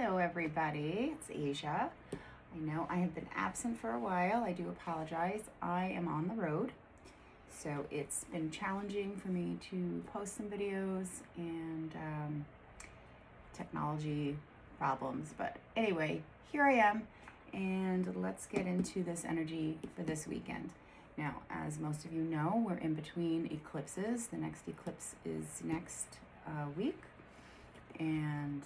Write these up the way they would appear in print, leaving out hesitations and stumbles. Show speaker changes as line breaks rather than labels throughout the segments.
Hello everybody, it's Asia. I know I have been absent for a while. I do apologize. I am on the road, so it's been challenging for me to post some videos and technology problems. But anyway, here I am, and let's get into this energy for this weekend. Now, as most of you know, we're in between eclipses. The next eclipse is next week, and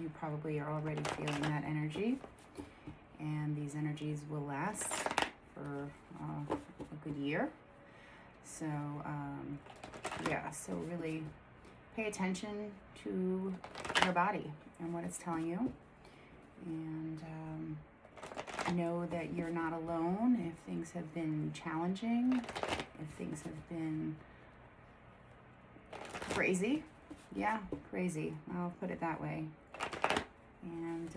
you probably are already feeling that energy, and these energies will last for a good year. So so really pay attention to your body and what it's telling you, and know that you're not alone if things have been challenging, if things have been crazy. Yeah, crazy. I'll put it that way. And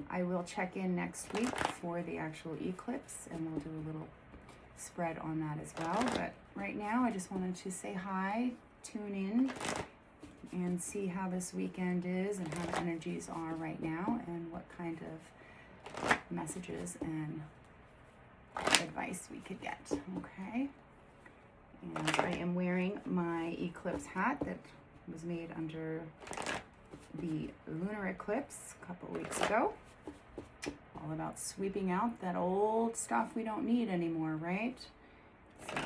I will check in next week for the actual eclipse, and we'll do a little spread on that as well. But right now, I just wanted to say hi, tune in, and see how this weekend is and how the energies are right now, and what kind of messages and advice we could get. Okay. And I am wearing my eclipse hat that was made under the lunar eclipse a couple weeks ago. All about sweeping out that old stuff we don't need anymore, right? So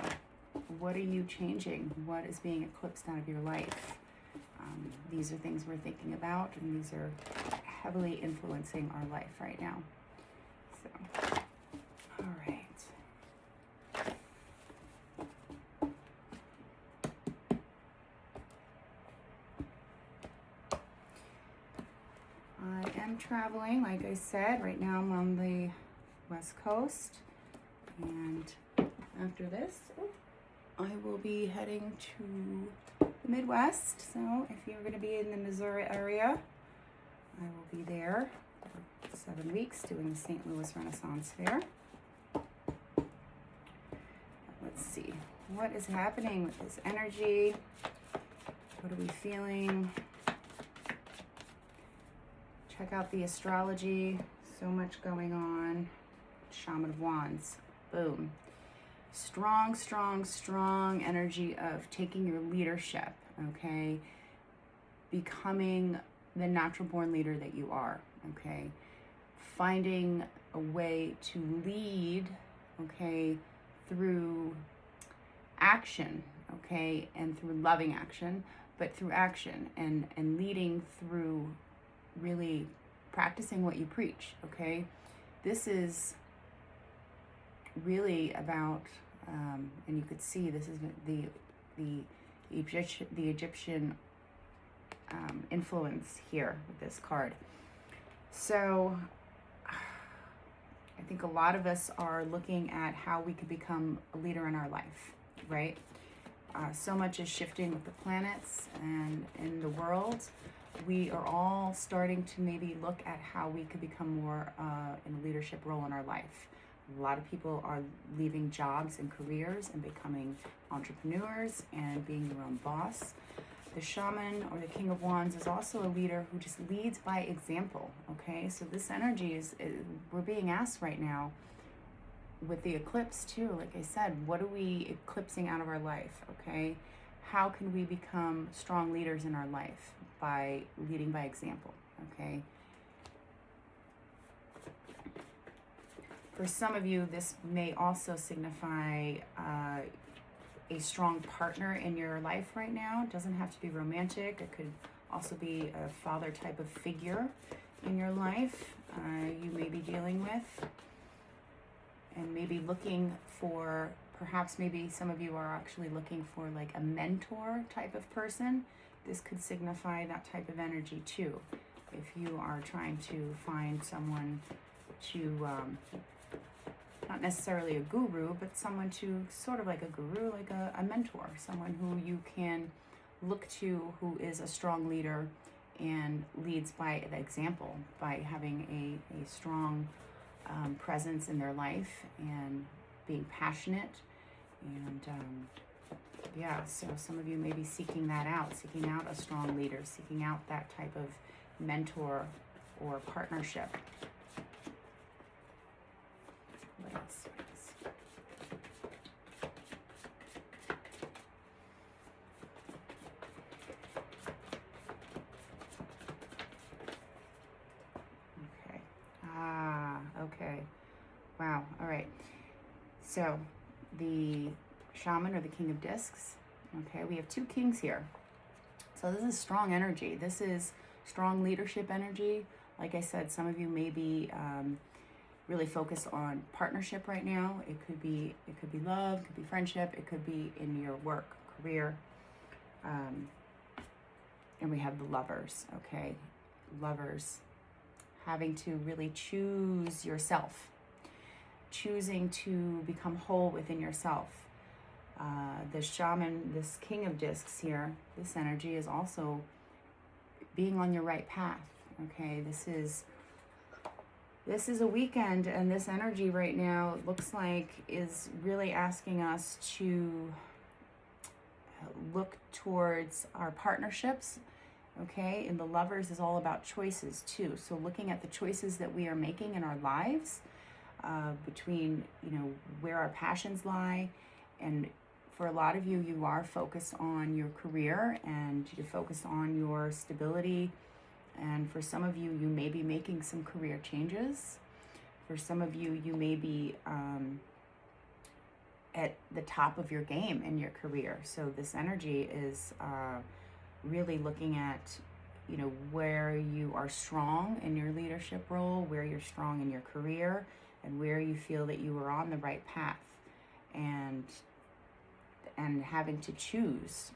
what are you changing? What is being eclipsed out of your life? These are things we're thinking about, and these are heavily influencing our life right now. So, all right. I am traveling, like I said. Right now I'm on the West Coast, and after this, I will be heading to the Midwest. So if you're going to be in the Missouri area, I will be there for 7 weeks doing the St. Louis Renaissance Fair. Let's see, what is happening with this energy? What are we feeling? Check out the astrology. So much going on. Shaman of Wands. Boom. Strong, strong, strong energy of taking your leadership, okay? Becoming the natural born leader that you are, okay? Finding a way to lead, okay, through action, okay? And through loving action, but through action, and leading through really practicing what you preach, okay? This is really about, and you could see this is the Egyptian influence here with this card. So I think a lot of us are looking at how we could become a leader in our life, right? So much is shifting with the planets and in the world. We are all starting to maybe look at how we could become more in a leadership role in our life. A lot of people are leaving jobs and careers and becoming entrepreneurs and being their own boss. The shaman or the King of Wands is also a leader who just leads by example, okay? So this energy is we're being asked right now with the eclipse too, like I said, what are we eclipsing out of our life, okay? How can we become strong leaders in our life? By leading by example, okay? For some of you, this may also signify a strong partner in your life right now. It doesn't have to be romantic. It could also be a father type of figure in your life you may be dealing with, and maybe looking for, perhaps maybe some of you are actually looking for like a mentor type of person. This could signify that type of energy too. If you are trying to find someone to, not necessarily a guru, but someone to sort of like a guru, like a mentor, someone who you can look to, who is a strong leader and leads by the example, by having a strong presence in their life and being passionate and Yeah, so some of you may be seeking that out, seeking out a strong leader, seeking out that type of mentor or partnership. What else? Okay. Okay. Wow. All right. So the shaman or the king of discs. Okay, we have two kings here. So this is strong energy. This is strong leadership energy. Like I said, some of you may be really focused on partnership right now. It could be love, it could be friendship, it could be in your work, career. And we have the lovers, okay? Lovers having to really choose yourself, choosing to become whole within yourself. The shaman, this king of discs here, this energy is also being on your right path, okay? This is a weekend, and this energy right now looks like is really asking us to look towards our partnerships, okay? And the lovers is all about choices too. So looking at the choices that we are making in our lives, between, where our passions lie. And for a lot of you, you are focused on your career and you're focused on your stability. And for some of you, you may be making some career changes. For some of you, you may be at the top of your game in your career. So this energy is really looking at, where you are strong in your leadership role, where you're strong in your career, and where you feel that you are on the right path. And having to choose.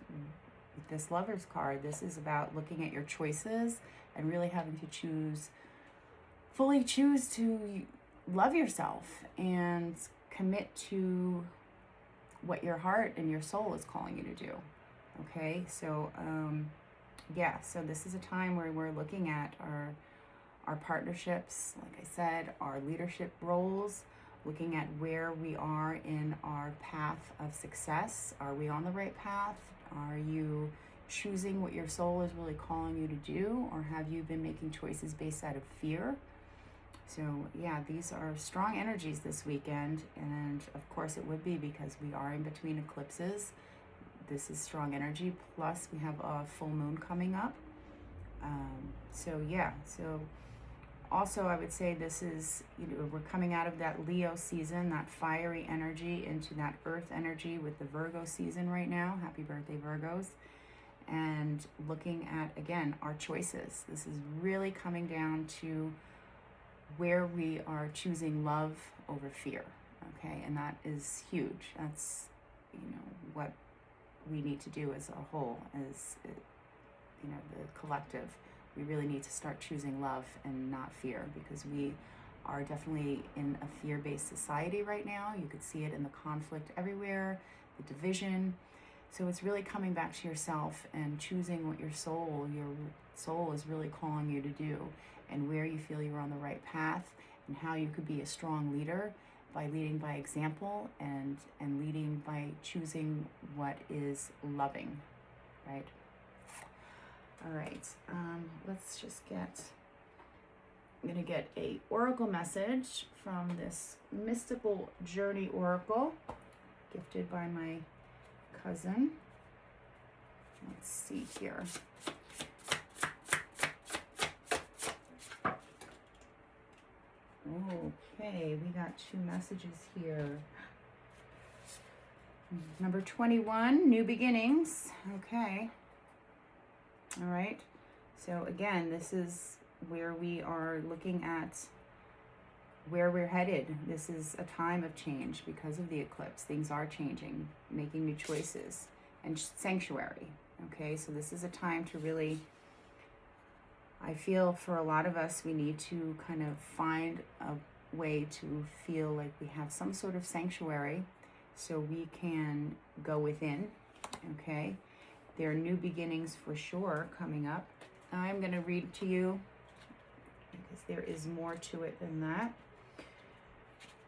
With this Lover's card, this is about looking at your choices and really having to fully choose to love yourself and commit to what your heart and your soul is calling you to do. Okay, so so this is a time where we're looking at our partnerships, like I said, our leadership roles, looking at where we are in our path of success. Are we on the right path? Are you choosing what your soul is really calling you to do? Or have you been making choices based out of fear? So yeah, these are strong energies this weekend. And of course it would be because we are in between eclipses. This is strong energy. Plus we have a full moon coming up. So also, I would say this is, we're coming out of that Leo season, that fiery energy, into that earth energy with the Virgo season right now. Happy birthday, Virgos. And looking at, again, our choices. This is really coming down to where we are choosing love over fear, okay? And that is huge. That's, what we need to do as a whole, as, the collective. We really need to start choosing love and not fear, because we are definitely in a fear-based society right now. You could see it in the conflict everywhere, the division. So it's really coming back to yourself and choosing what your soul is really calling you to do, and where you feel you're on the right path, and how you could be a strong leader by leading by example and leading by choosing what is loving, right? All right, let's just I'm going to get a oracle message from this mystical journey oracle gifted by my cousin. Let's see here. Okay, we got two messages here. Number 21, new beginnings. Okay. All right. So again, this is where we are looking at where we're headed. This is a time of change because of the eclipse. Things are changing, making new choices, and sanctuary. Okay, so this is a time to really, I feel for a lot of us, we need to kind of find a way to feel like we have some sort of sanctuary so we can go within. Okay, there are new beginnings for sure coming up. I'm going to read to you because there is more to it than that.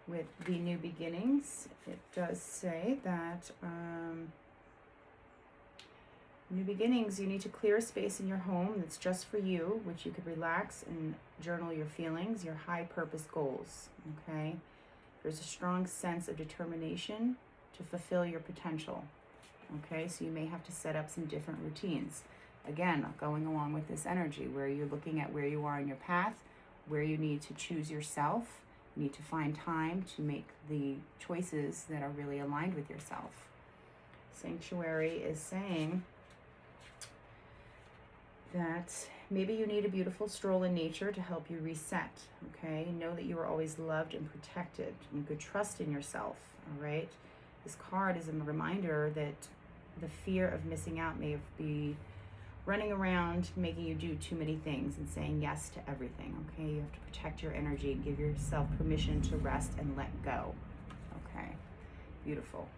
With the new beginnings, it does say that New beginnings, you need to clear a space in your home that's just for you, which you could relax and journal your feelings, your high purpose goals, okay? There's a strong sense of determination to fulfill your potential, okay? So you may have to set up some different routines. Again, going along with this energy where you're looking at where you are in your path, where you need to choose yourself, you need to find time to make the choices that are really aligned with yourself. Sanctuary is saying that maybe you need a beautiful stroll in nature to help you reset, okay? Know that you are always loved and protected, and you could trust in yourself, all right? This card is a reminder that the fear of missing out may be running around making you do too many things and saying yes to everything, okay? You have to protect your energy and give yourself permission to rest and let go, okay? Beautiful.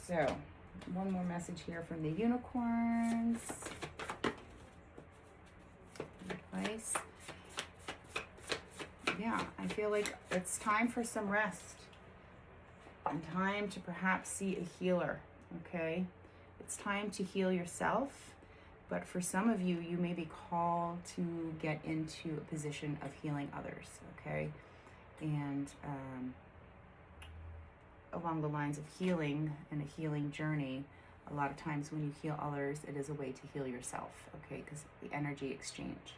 So, one more message here from the unicorns. Advice. Yeah, I feel like it's time for some rest and time to perhaps see a healer, okay? It's time to heal yourself, but for some of you, you may be called to get into a position of healing others, okay? And along the lines of healing and a healing journey, a lot of times when you heal others, it is a way to heal yourself, okay? Because the energy exchange.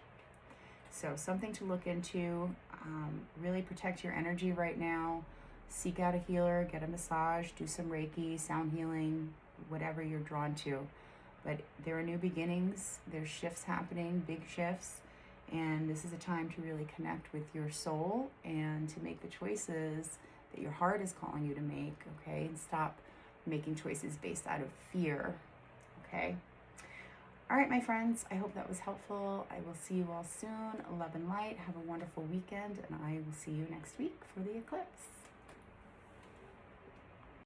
So something to look into. Really protect your energy right now. Seek out a healer, get a massage, do some Reiki, sound healing, whatever you're drawn to. But there are new beginnings, there's shifts happening, big shifts, and this is a time to really connect with your soul and to make the choices that your heart is calling you to make, okay? And stop making choices based out of fear, okay? All right, my friends, I hope that was helpful. I will see you all soon. Love and light. Have a wonderful weekend, and I will see you next week for the eclipse.